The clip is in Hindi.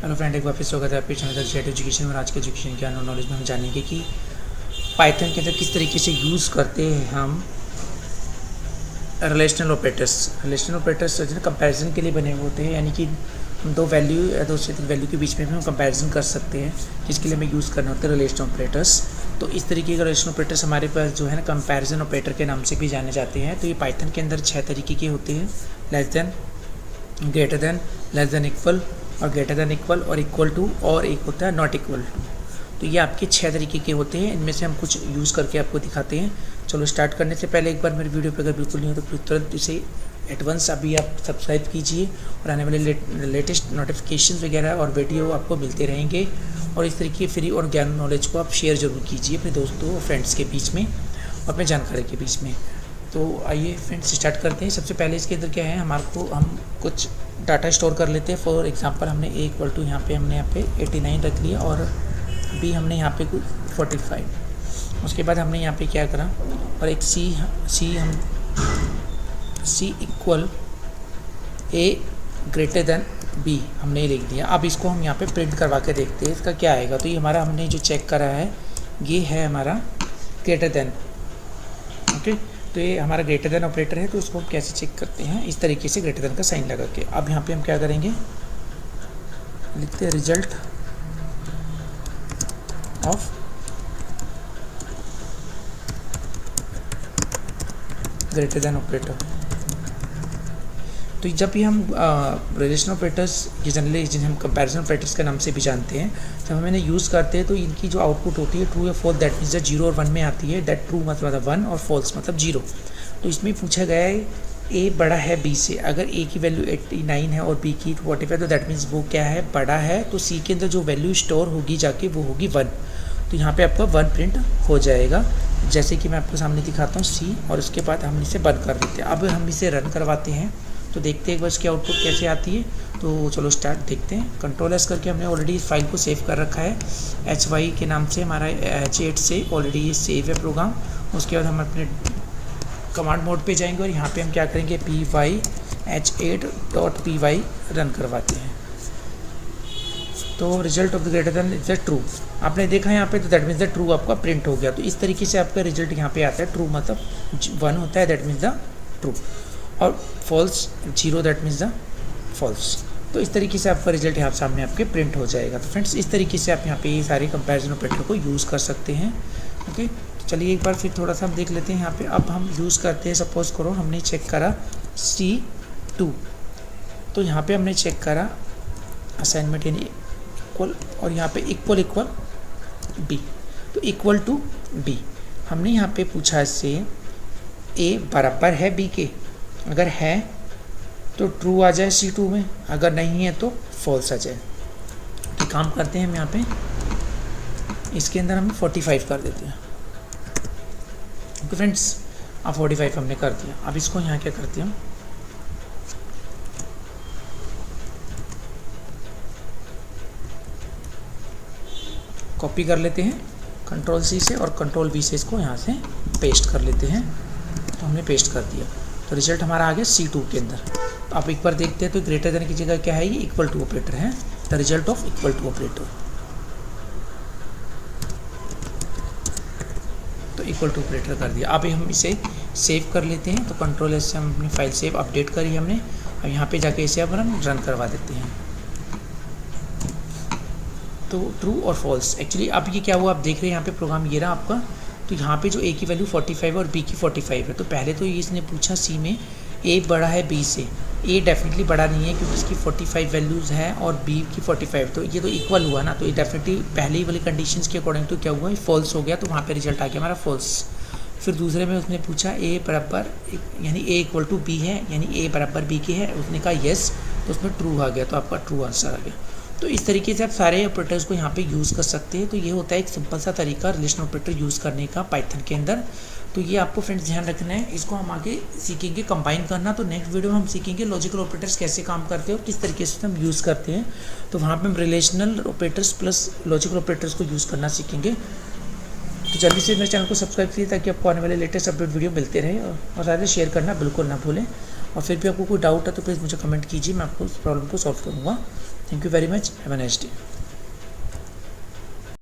हेलो फ्रेंड, एक बार फिर स्वागत है आपके चैनल जेट एजुकेशन। और आज के एजुकेशन के नॉलेज में हम जानेंगे कि पाइथन के अंदर किस तरीके से यूज़ करते हैं हम रिलेशनल ऑपरेटर्स जो कंपैरिजन के लिए बने हुए होते हैं, यानी कि दो वैल्यू या दो से वैल्यू के बीच में हम कंपैरिजन कर सकते हैं, जिसके लिए हमें यूज़ करना होता है रिलेशनल ऑपरेटर्स। तो इस तरीके के रिलेशनल ऑपरेटर्स हमारे पास जो है ना कंपैरिजन ऑपरेटर के नाम से भी जाने जाते हैं। तो ये पाइथन के अंदर 6 तरीके के होते हैं: less than, greater than, less than equal और ग्रेटर देन इक्वल और इक्वल टू, और एक होता है नॉट इक्वल टू। तो ये आपके 6 तरीके के होते हैं। इनमें से हम कुछ यूज़ करके आपको दिखाते हैं। चलो स्टार्ट करने से पहले एक बार मेरी वीडियो पर अगर बिल्कुल नहीं हो तो तुरंत इसे एडवांस अभी आप सब्सक्राइब कीजिए और आने वाले लेटेस्ट नोटिफिकेशन वगैरह और वीडियो आपको मिलते रहेंगे। और इस तरीके फ्री और ज्ञान नॉलेज को आप शेयर ज़रूर कीजिए अपने दोस्तों और फ्रेंड्स के बीच में और अपने जानकारी के बीच में। तो आइए फ्रेंड्स स्टार्ट करते हैं। सबसे पहले इसके अंदर क्या है, हम कुछ डाटा स्टोर कर लेते हैं। फॉर एग्जांपल हमने ए इक्वल टू यहाँ पे 89 रख लिया और बी हमने यहाँ पे 45। उसके बाद हमने यहाँ पे क्या करा, और एक सी इक्वल ए ग्रेटर देन बी हमने लिख दिया। अब इसको हम यहाँ पे प्रिंट करवा के देखते हैं इसका क्या आएगा। तो ये हमारा हमने जो चेक करा है ये है हमारा ग्रेटर देन। ओके, तो ये हमारा ग्रेटर देन ऑपरेटर है। तो उसको हम कैसे चेक करते हैं, इस तरीके से ग्रेटर देन का साइन लगा के। अब यहाँ पे हम क्या करेंगे, लिखते हैं result of greater than operator. तो जब भी हम रिलेशनल ऑपरेटर्स, ये जनरली जिन्हें हम कंपैरिजन ऑपरेटर्स के नाम से भी जानते हैं, जब हम इन्हें यूज़ करते हैं तो इनकी जो आउटपुट होती है ट्रू या फॉल्स, दैट मीन्स 0 और 1 में आती है। दैट ट्रू मतलब 1 और फॉल्स मतलब 0। तो इसमें पूछा गया है ए बड़ा है बी से। अगर ए की वैल्यू 89 है और बी की 45, तो दैट मीन्स वो क्या है, बड़ा है। तो सी के अंदर जो वैल्यू स्टोर होगी जाके वो होगी 1। तो यहाँ पे आपका 1 प्रिंट हो जाएगा, जैसे कि मैं आपको सामने दिखाता हूँ सी, और उसके बाद हम इसे बंद कर देते हैं। अब हम इसे रन करवाते हैं तो देखते हैं बस की आउटपुट कैसे आती है। तो चलो स्टार्ट देखते हैं। कंट्रोल एस करके हमने ऑलरेडी इस फाइल को सेव कर रखा है HY के नाम से। हमारा H8 से ऑलरेडी ये सेव है प्रोग्राम। उसके बाद हम अपने कमांड मोड पे जाएंगे और यहाँ पे हम क्या करेंगे, py-h8.py रन करवाते हैं। तो result of the greater than is the true आपने देखा यहाँ पे, तो दैट मीन्स द ट्रू आपका प्रिंट हो गया। तो इस तरीके से आपका रिजल्ट यहाँ पे आता है। ट्रू मतलब 1 होता है, दैट मीन्स द ट्रू, और false 0, that means the false. तो इस तरीके से आपका रिजल्ट यहाँ सामने आपके प्रिंट हो जाएगा। तो फ्रेंड्स इस तरीके से आप यहाँ पे ये सारे कंपैरिजन ऑपरेटर को यूज़ कर सकते हैं। ओके, तो चलिए एक बार फिर थोड़ा सा हम देख लेते हैं यहाँ पे। अब हम यूज़ करते हैं, सपोज करो हमने चेक करा C2, तो यहाँ पे हमने चेक करा असाइनमेंट यानी इक्वल, और यहाँ पे इक्वल बी, तो इक्वल टू बी। हमने यहाँ पे पूछा इससे ए बराबर है बी के, अगर है तो ट्रू आ जाए C2 में, अगर नहीं है तो फॉल्स आ जाए। तो काम करते हैं हम यहाँ पे, इसके अंदर हम 45 कर देते हैं। ओके फ्रेंड्स, अब 45 हमने कर दिया। अब इसको यहाँ क्या करते हैं, कॉपी कर लेते हैं कंट्रोल C से, और कंट्रोल V से इसको यहाँ से पेस्ट कर लेते हैं। तो हमने पेस्ट कर दिया, तो रिजल्ट हमारा आ गया C2 के अंदर। तो आप एक बार देखते हैं तो ग्रेटर देन की जगह क्या है, ये इक्वल टू ऑपरेटर है, the result of equal to operator. तो इक्वल टू ऑपरेटर कर दिया। अब हम इसे सेव कर लेते हैं। तो कंट्रोल एस से हम अपनी फाइल सेव अपडेट करी हमने। अब यहाँ पे जाके इसे अब हम रन करवा देते हैं। तो ट्रू और फॉल्स, एक्चुअली अब ये क्या हुआ, आप देख रहे हैं यहाँ पे प्रोग्राम ये रहा आपका। तो यहाँ पे जो ए की वैल्यू 45 और बी की 45 है। तो पहले तो इसने पूछा सी में ए बड़ा है बी से। ए डेफिनेटली बड़ा नहीं है क्योंकि इसकी 45 वैल्यूज़ हैं और बी की 45, तो ये तो इक्वल हुआ ना। तो ये डेफिनेटली पहले ही वाली कंडीशंस के अकॉर्डिंग तो क्या हुआ, फॉल्स हो गया। तो वहाँ पे रिजल्ट आ गया हमारा फॉल्स। फिर दूसरे में उसने पूछा ए बराबर यानी ए इक्वल टू बी है, यानी ए बराबर बी के है। उसने कहा येस, तो उसमें ट्रू आ गया, तो आपका ट्रू आंसर आ गया। तो इस तरीके से आप सारे ऑपरेटर्स को यहाँ पे यूज़ कर सकते हैं। तो ये होता है एक सिंपल सा तरीका रिलेशनल ऑपरेटर यूज़ करने का पाइथन के अंदर। तो ये आपको फ्रेंड्स ध्यान रखना है। इसको हम आगे सीखेंगे कंबाइन करना। तो नेक्स्ट वीडियो में हम सीखेंगे लॉजिकल ऑपरेटर्स कैसे काम करते हैं और किस तरीके से हम यूज़ करते हैं। तो वहाँ पे हम relational operators plus logical operators को यूज़ करना सीखेंगे। तो जल्दी से मेरे चैनल को सब्सक्राइब कीजिए ताकि आपको आने वाले लेटेस्ट अपडेट वीडियो मिलते रहे, और साथ ही शेयर करना बिल्कुल ना भूलें। और फिर भी आपको कोई डाउट है तो प्लीज़ मुझे कमेंट कीजिए, मैं आपको उस प्रॉब्लम को सॉल्व करूँगा। Thank you very much, have a nice day.